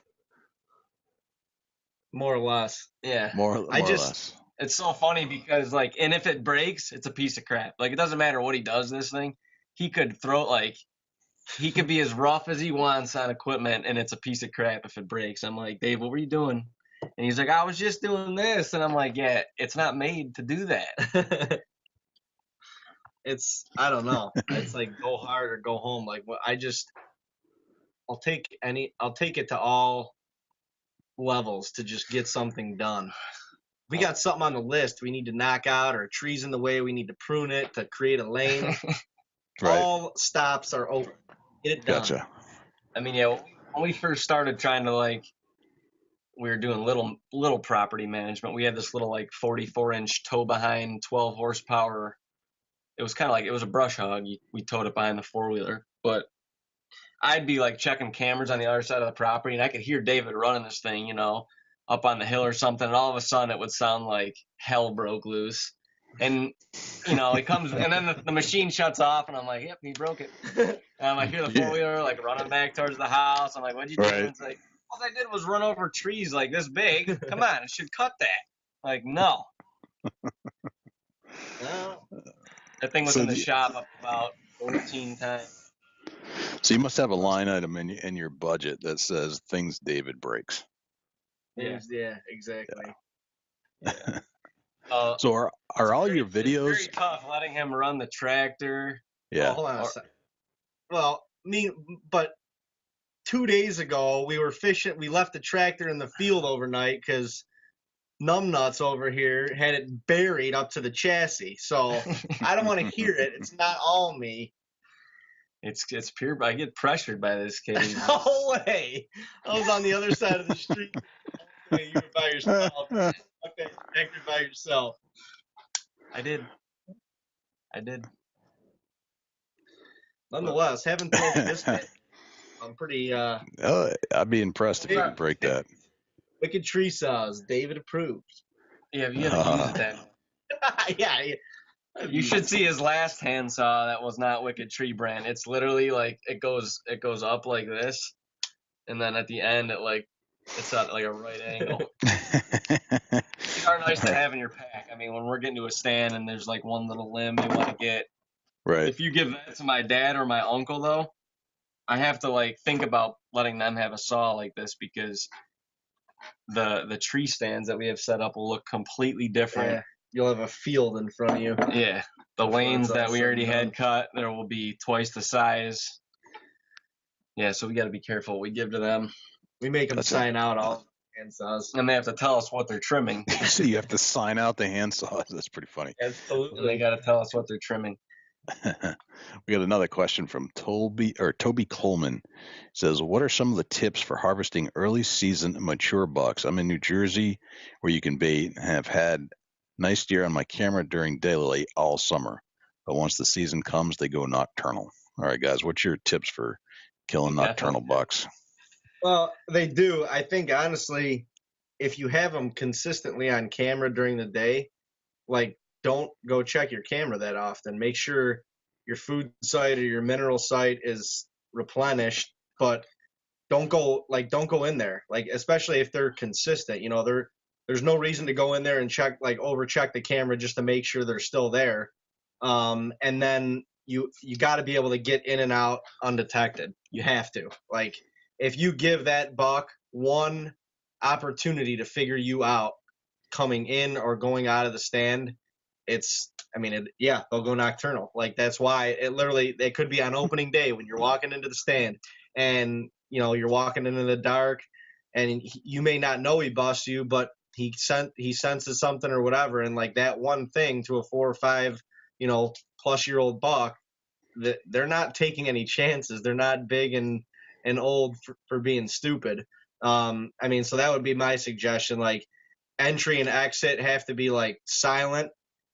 More or less. Yeah. More or less. It's so funny because and if it breaks, it's a piece of crap. Like, it doesn't matter what he does this thing. He could he could be as rough as he wants on equipment, and it's a piece of crap if it breaks. I'm like, Dave, what were you doing? And he's like, I was just doing this. And I'm like, yeah, it's not made to do that. I don't know. It's like go hard or go home. Like I'll take it to all levels to just get something done. We got something on the list we need to knock out, or a tree's in the way, we need to prune it to create a lane. Right. All stops are open. Get it done. Gotcha. I mean, yeah, when we first started trying to we were doing little property management. We had this little 44-inch tow behind 12 horsepower. It was kind of it was a brush hog. We towed it behind the 4-wheeler, but I'd be checking cameras on the other side of the property, and I could hear David running this thing, up on the hill or something, and all of a sudden it would sound like hell broke loose. And, he comes, and then the machine shuts off, and I'm like, yep, he broke it. And I hear the 4-wheeler, running back towards the house. I'm like, what'd you do? Right. And it's like, all I did was run over trees this big. Come on, it should cut that. No. No. That thing was in the shop about 14 times. So you must have a line item in your budget that says things David breaks. Yeah, exactly. Yeah. So are all your videos? It's very tough letting him run the tractor. Yeah. Oh, hold on a second. Well, but 2 days ago we were fishing. We left the tractor in the field overnight because numbnuts over here had it buried up to the chassis. So I don't want to hear it. It's not all me. It's pure. I get pressured by this kid. No way. I was on the other side of the street. Okay, you were by yourself. Okay, tractor by yourself. I did. Nonetheless, haven't broken this bit. I'm pretty. I'd be impressed if you could break that. Wicked tree saws. David approved. Yeah, you haven't used that. Yeah. You should see his last handsaw. That was not Wicked Tree brand. It's literally it goes up like this, and then at the end it's at a right angle. These are nice to have in your pack. I mean, when we're getting to a stand and there's one little limb you want to get. Right. If you give that to my dad or my uncle, though, I have to think about letting them have a saw like this because the tree stands that we have set up will look completely different. Yeah. You'll have a field in front of you. Yeah. The lanes that we already had cut, there will be twice the size. Yeah, so we got to be careful what we give to them. We make them sign out handsaws. And they have to tell us what they're trimming. So you have to sign out the handsaws. That's pretty funny. Absolutely. And they got to tell us what they're trimming. We got another question from Toby Coleman. It says, what are some of the tips for harvesting early season mature bucks? I'm in New Jersey where you can bait and have had nice deer on my camera during daylight all summer. But once the season comes, they go nocturnal. All right, guys, what's your tips for killing nocturnal bucks? Well, they do. I think, honestly, if you have them consistently on camera during the day, like, don't go check your camera that often. Make sure your food site or your mineral site is replenished, but don't go in there. Like, especially if they're consistent, there's no reason to go in there and overcheck the camera just to make sure they're still there. And then you got to be able to get in and out undetected. You have to. Like, if you give that buck one opportunity to figure you out coming in or going out of the stand, they'll go nocturnal. Like, that's why it could be on opening day when you're walking into the stand and, you're walking into the dark and you may not know he busts you, but he senses something or whatever. And like that one thing to a 4 or 5, plus year old buck, that they're not taking any chances. They're not big and old for being stupid. So that would be my suggestion. Like, entry and exit have to be like silent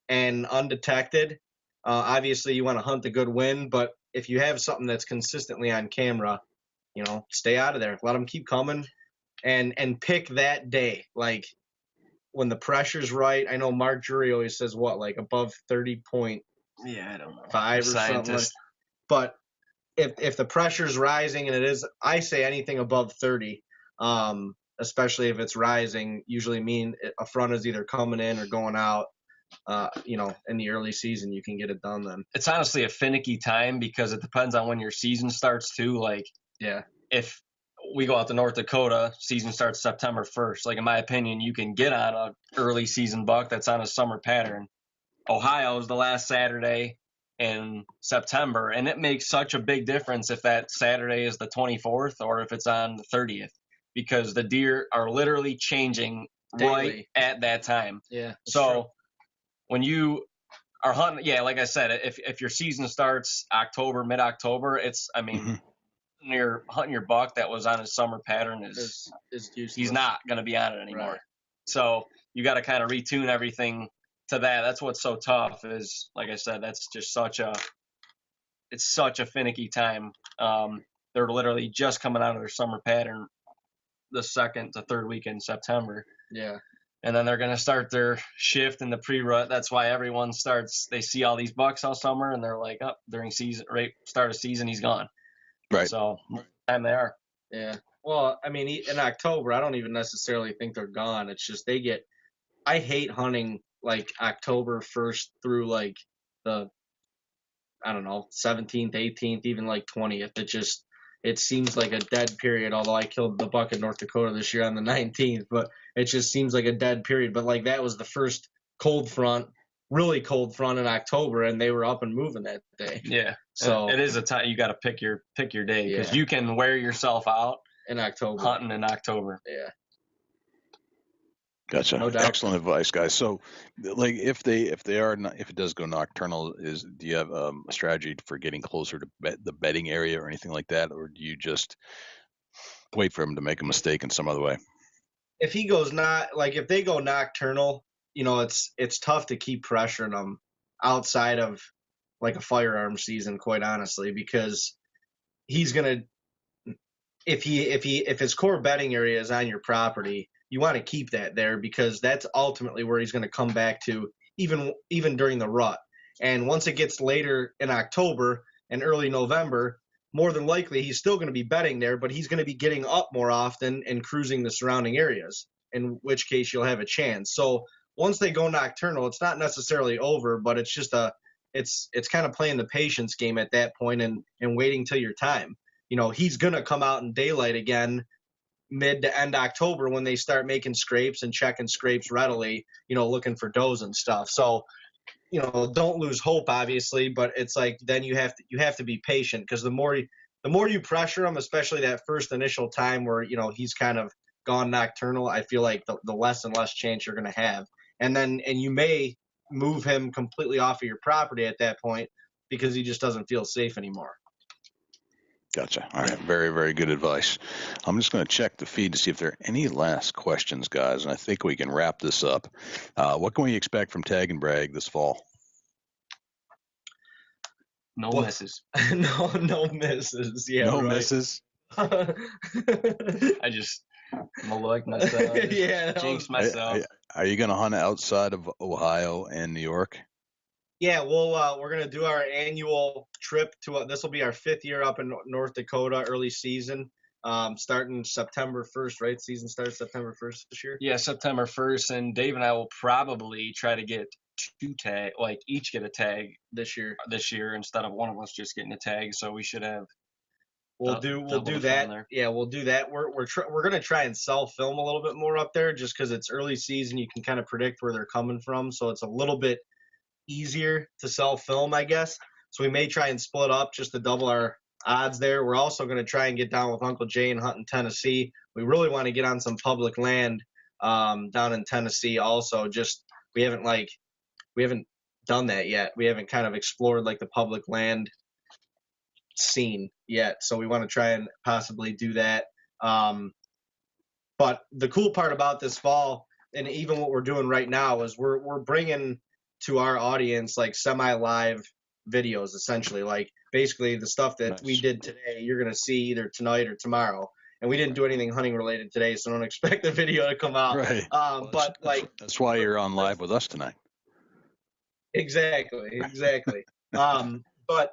and undetected. Obviously you want to hunt the good wind, but if you have something that's consistently on camera, stay out of there. Let them keep coming and pick that day. Like, when the pressure's right. I know Mark Drury always says above 30.5 I don't know. or something. But if the pressure's rising, and it is, I say anything above 30, especially if it's rising, usually mean a front is either coming in or going out. In the early season, you can get it done then. It's honestly a finicky time because it depends on when your season starts too. Like, yeah, if we go out to North Dakota, season starts September 1st. Like, in my opinion, you can get on a early season buck that's on a summer pattern. Ohio is the last Saturday in September, and it makes such a big difference if that Saturday is the 24th or if it's on the 30th, because the deer are literally changing daily, right at that time. Yeah. So true. When you are hunting, like I said, if your season starts mid-October, you're hunting your buck that was on his summer pattern is useless. He's not going to be on it anymore. Right. So you got to kind of retune everything to that. That's what's so tough is, like I said, that's just such a finicky time. They're literally just coming out of their summer pattern the 2nd to 3rd week in September. Yeah. And then they're going to start their shift in the pre-rut. That's why everyone they see all these bucks all summer, and they're like, during season, right, start of season, he's gone. Right. So, time they are. Yeah. Well, in October, I don't even necessarily think they're gone. It's just I hate hunting like October 1st through like the, 17th, 18th, even like 20th. It seems like a dead period, although I killed the buck in North Dakota this year on the 19th, but it just seems like a dead period. But like that was the first really cold front in October, and they were up and moving that day. Yeah. So it is a time you got to pick your day, because you can wear yourself out in October, hunting in October. Yeah. Gotcha. No doubt. Excellent advice, guys. So, like, if it does go nocturnal, do you have a strategy for getting closer to the bedding area or anything like that, or do you just wait for him to make a mistake in some other way? If he goes if they go nocturnal, it's tough to keep pressuring them outside of like a firearm season, quite honestly, because he's gonna if his core bedding area is on your property, you want to keep that there, because that's ultimately where he's going to come back to, even during the rut. And once it gets later in October and early November, more than likely he's still going to be bedding there, but he's going to be getting up more often and cruising the surrounding areas, in which case you'll have a chance. So once they go nocturnal, it's not necessarily over, but it's just it's kind of playing the patience game at that point and waiting till your time. He's going to come out in daylight again mid to end October when they start making scrapes and checking scrapes readily, looking for does and stuff. So, don't lose hope, obviously, but it's like then you have to be patient, because the more you pressure him, especially that first initial time where he's kind of gone nocturnal, I feel like the less and less chance you're going to have. And you may move him completely off of your property at that point because he just doesn't feel safe anymore. Gotcha. All right. Very, very good advice. I'm just going to check the feed to see if there are any last questions, guys, and I think we can wrap this up. What can we expect from Tag and Brag this fall? No misses. No misses. Yeah, no right. misses. I'm like myself. Yeah, jinx myself. Are you going to hunt outside of Ohio and New York? Yeah, we're gonna do our annual trip to. This will be our 5th year up in North Dakota, early season, starting September 1st. Right, season starts September 1st this year. Yeah, September 1st, and Dave and I will probably try to get 2 tag, like each get a tag this year instead of one of us just getting a tag. So we should have. We'll do that. Yeah, we'll do that. We're gonna try and self-film a little bit more up there, just because it's early season. You can kind of predict where they're coming from, so it's a little bit easier to self-film, I guess. So we may try and split up just to double our odds there. We're also going to try and get down with Uncle Jay and hunt in Tennessee. We really want to get on some public land down in Tennessee also. Just we haven't done that yet. We haven't kind of explored like the public land scene yet. So we want to try and possibly do that. But the cool part about this fall, and even what we're doing right now, is we're bringing to our audience like semi-live videos, essentially. Like basically the stuff that we did today, you're going to see either tonight or tomorrow. And we didn't do anything hunting related today, so don't expect the video to come out. Right. But like that's why you're on live with us tonight. Exactly. But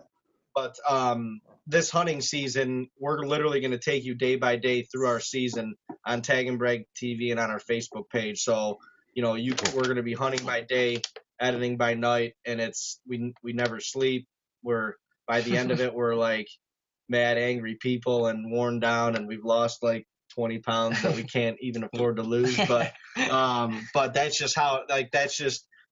this hunting season, we're literally going to take you day by day through our season on Tag and Brag TV and on our Facebook page. So, we're going to be hunting by day, editing by night, and we never sleep. By the end of it, we're like mad, angry people and worn down, and we've lost like 20 pounds that we can't even afford to lose. But that's just how, I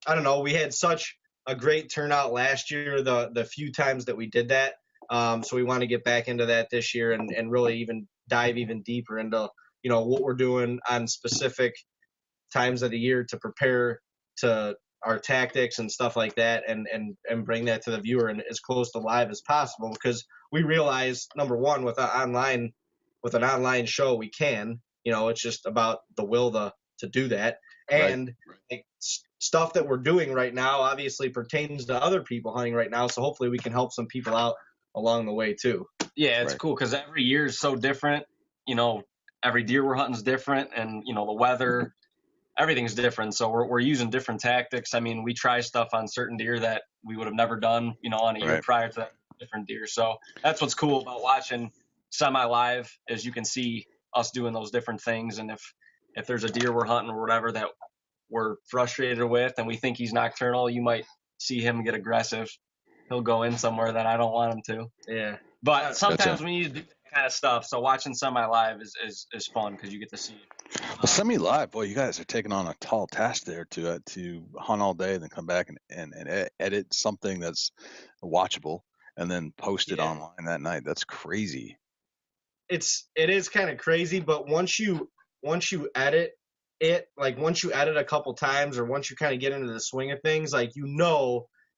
don't know. We had such a great turnout last year, the few times that we did that. So we want to get back into that this year and really even dive even deeper into, what we're doing on specific times of the year to prepare to our tactics and stuff like that, and bring that to the viewer and as close to live as possible, because we realize, number one, with an online show, we can, it's just about the will to do that. And like, stuff that we're doing right now obviously pertains to other people hunting right now, so hopefully we can help some people out along the way too. Yeah, it's cool because every year is so different. Every deer we're hunting is different, and the weather, everything's different. So we're using different tactics. I mean, we try stuff on certain deer that we would have never done, on a year prior to that, different deer. So that's what's cool about watching semi-live, is you can see us doing those different things. And if there's a deer we're hunting or whatever that we're frustrated with and we think he's nocturnal, you might see him get aggressive. He'll go in somewhere that I don't want him to. Yeah. But sometimes we need to do that kind of stuff. So watching semi-live is fun because you get to see. Well, semi-live, boy, you guys are taking on a tall task there to hunt all day and then come back and edit something that's watchable and then post it online that night. That's crazy. It is kind of crazy, but once you edit it, like once you edit a couple times, or once you kind of get into the swing of things, like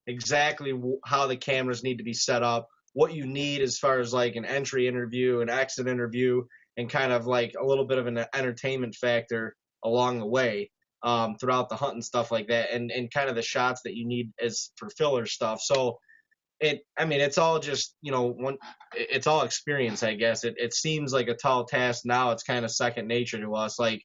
exactly how the cameras need to be set up, what you need as far as like an entry interview, an exit interview, and kind of like a little bit of an entertainment factor along the way throughout the hunt and stuff like that, and kind of the shots that you need as for filler stuff. So it's all just, it's all experience, I guess. It seems like a tall task now. It's kind of second nature to us. Like,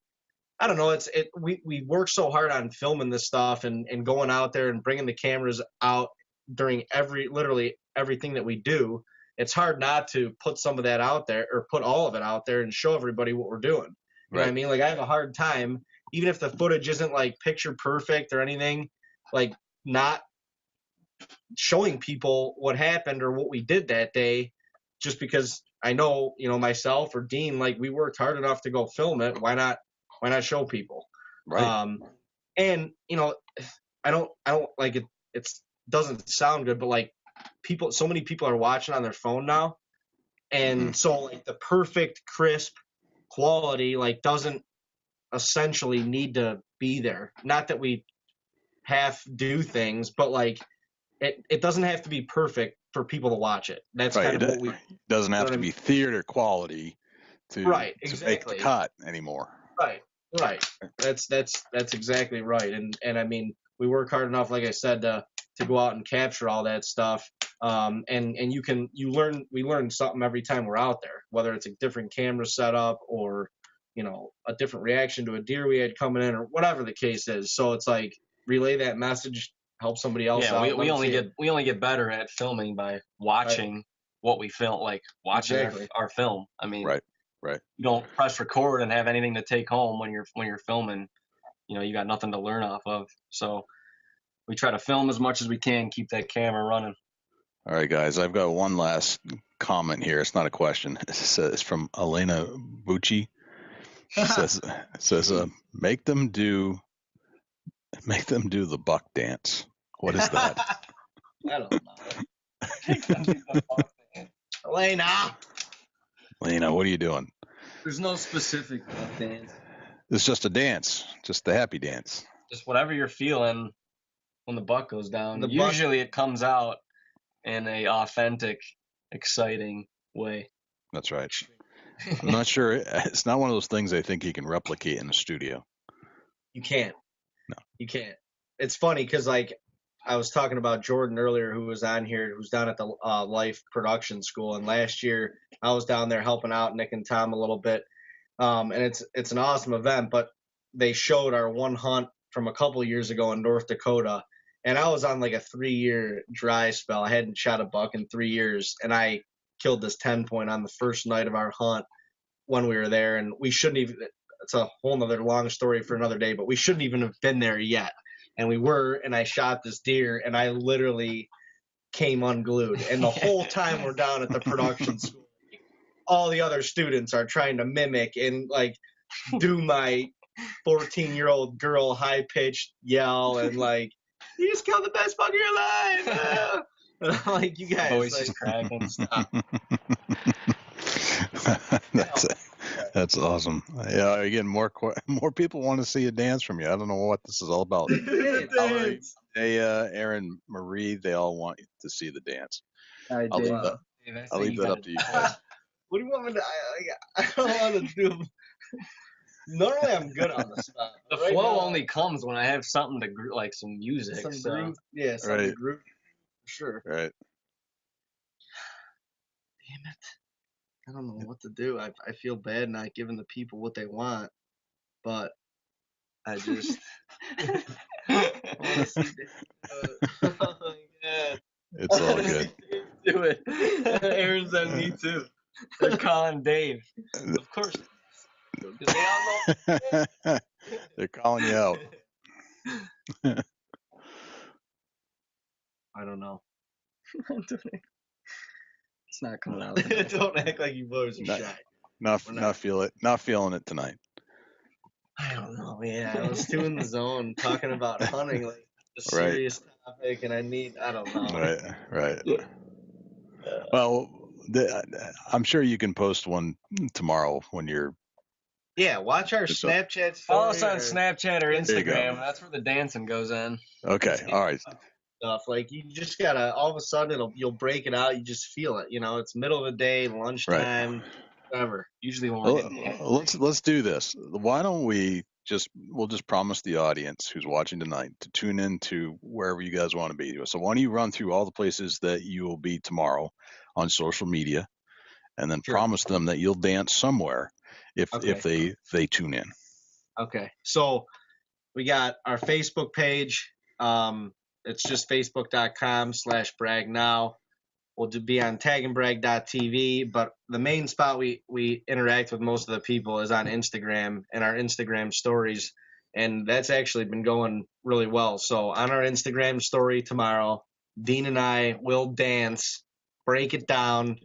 I don't know. We work so hard on filming this stuff and going out there and bringing the cameras out during literally everything that we do. It's hard not to put some of that out there, or put all of it out there and show everybody what we're doing. You know what I mean? Like, I have a hard time, even if the footage isn't like picture perfect or anything, like not showing people what happened or what we did that day, just because I know, myself or Dean, like, we worked hard enough to go film it. Why not show people? Right. And I don't like it. It doesn't sound good, but like, so many people are watching on their phone now. And so like the perfect crisp quality, like, doesn't essentially need to be there. Not that we half do things, but like it doesn't have to be perfect for people to watch it. That's right. kind of what we doesn't have what to I be mean? theater quality to Right, to make the exactly. cut anymore. Right. That's exactly right. And I mean, we work hard enough, like I said, to go out and capture all that stuff. And we learn something every time we're out there, whether it's a different camera setup or, you know, a different reaction to a deer we had coming in or whatever the case is. So it's like relay that message, help somebody else Yeah, out. we only get better at filming by watching what we film, like watching Exactly. our film. I mean, Right. you don't press record and have anything to take home when you're filming. You know, you got nothing to learn off of. So we try to film as much as we can, keep that camera running. All right, guys. I've got one last comment here. It's not a question. It's from Elena Bucci. Says make them do the buck dance. What is that? I don't know. Elena, what are you doing? There's no specific buck dance. It's just a dance, just the happy dance. Just whatever you're feeling when the buck goes down. Usually it comes out in a authentic, exciting way. That's right. I'm not sure. It's not one of those things I think you can replicate in the studio. You can't. No. You can't. It's funny because, like, I was talking about Jordan earlier, who was on here, who's down at the Life Production School, and last year I was down there helping out Nick and Tom a little bit, and it's an awesome event. But they showed our one hunt from a couple years ago in North Dakota, and I was on like a 3-year dry spell. I hadn't shot a buck in 3 years, and I killed this 10-point on the first night of our hunt when we were there, and we shouldn't even. It's a whole nother long story for another day, but we shouldn't even have been there yet. And we were, and I shot this deer, and I literally came unglued. And the whole time we're down at the production school, all the other students are trying to mimic and, like, do my 14-year-old girl high-pitched yell and, like, you just killed the best buck of your life. And I'm like, you guys. Voice like, is cracking. Stop. That's awesome. Yeah, again, more people want to see a dance from you. I don't know what this is all about. Hey, Aaron, Marie, they all want to see the dance. I'll leave that up to you guys. What do you want me to? I don't want to do. Normally, I'm good on the spot. The flow only comes when I have something to like some music. Some groove. Yeah, some groove. Sure. Right. Damn it. I don't know what to do. I feel bad not giving the people what they want, but I just want to see oh my God. It's all good. Do it. Aaron said me too. They're calling Dave. Of course. They all know. They're calling you out. I don't know. It's not coming out. Don't act like you boys are shy. Not feeling it tonight. I don't know. Yeah, I was too in the zone talking about hunting, like a serious topic, and I don't know. Right. Well, I'm sure you can post one tomorrow when you're. Yeah, watch our Snapchat story. Follow us on Snapchat or Instagram. That's where the dancing goes in. Okay, all right. Stuff like you just gotta all of a sudden you'll break it out. You just feel it. You know, it's middle of the day, lunchtime, whatever. Usually when we're let's do this. Why don't we'll just promise the audience who's watching tonight to tune in to wherever you guys want to be. So why don't you run through all the places that you will be tomorrow on social media, and then promise them that you'll dance somewhere if they tune in. Okay. So we got our Facebook page. It's just facebook.com/bragnow. We'll be on tagandbrag.tv, but the main spot we interact with most of the people is on Instagram and our Instagram stories, and that's actually been going really well. So on our Instagram story tomorrow, Dean and I will dance, break it down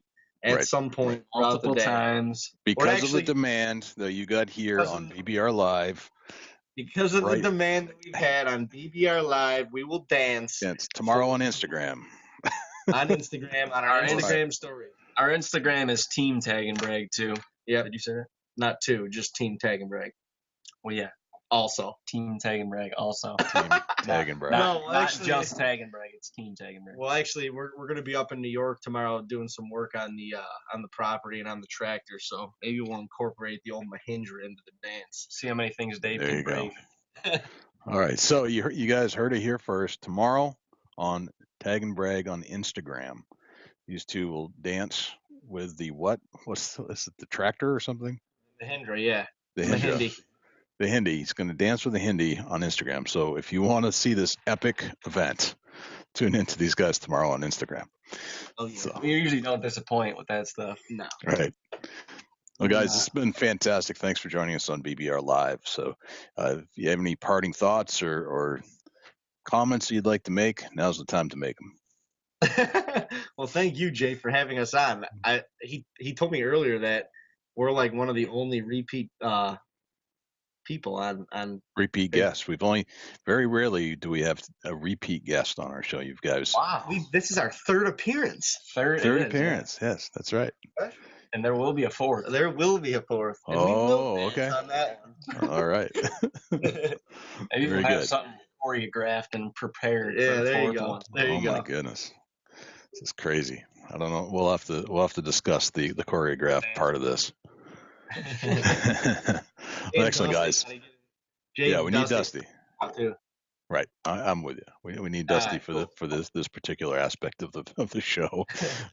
at some point multiple times. Because of the demand that you got here on BBR Live. Because of the demand that we've had on BBR Live, we will dance. It's tomorrow on Instagram. On Instagram, on our Instagram story. Our Instagram is Team Tag and Brag too. Yeah. Did you say that? not two, just Team Tag and Brag. Well, yeah, Also, Team Tag and Brag also. Team Tag and Brag. No, Not actually- just Tag and Brag. It's Team Tag and Brag. well, actually, we're going to be up in New York tomorrow doing some work on the property and on the tractor. So maybe we'll incorporate the old Mahindra into the dance. See how many things Dave There can you go. brave. All right. So you guys heard it here first. Tomorrow on Tag and Brag on Instagram, these two will dance with the what? Is it the tractor or something? Mahindra, yeah. The Hindi. The Hindi. He's going to dance with the Hindi on Instagram. So if you want to see this epic event, tune into these guys tomorrow on Instagram. Oh yeah. So, We usually don't disappoint with that stuff. No. right. Well, guys, this has been fantastic. Thanks for joining us on BBR Live. So if you have any parting thoughts or comments you'd like to make, now's the time to make them. Well, thank you, Jay, for having us on. He told me earlier that we're like one of the only repeat people on Repeat guests. We've only very rarely do we have a repeat guest on our show. You guys. Wow. This is our third appearance. Third Appearance. Yeah. Yes, that's right. And there will be a fourth. There will be a fourth. And we will dance okay. on that one. All right. Maybe Very we'll have good. something choreographed and prepared for Yeah, the there you fourth go. one. There you Oh go. my goodness. This is crazy. I don't know. We'll have to discuss the choreographed part of this. Well, excellent, guys. Jay, Yeah, we need Dusty. Too. Right, I'm with you. We need Dusty All right, for this particular aspect of the show.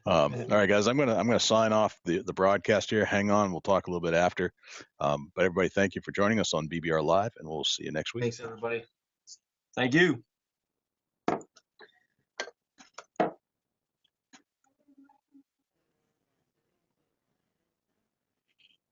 All right, guys, I'm gonna sign off the broadcast here. Hang on, we'll talk a little bit after. But everybody, thank you for joining us on BBR Live, and we'll see you next week. Thanks, everybody. Thank you.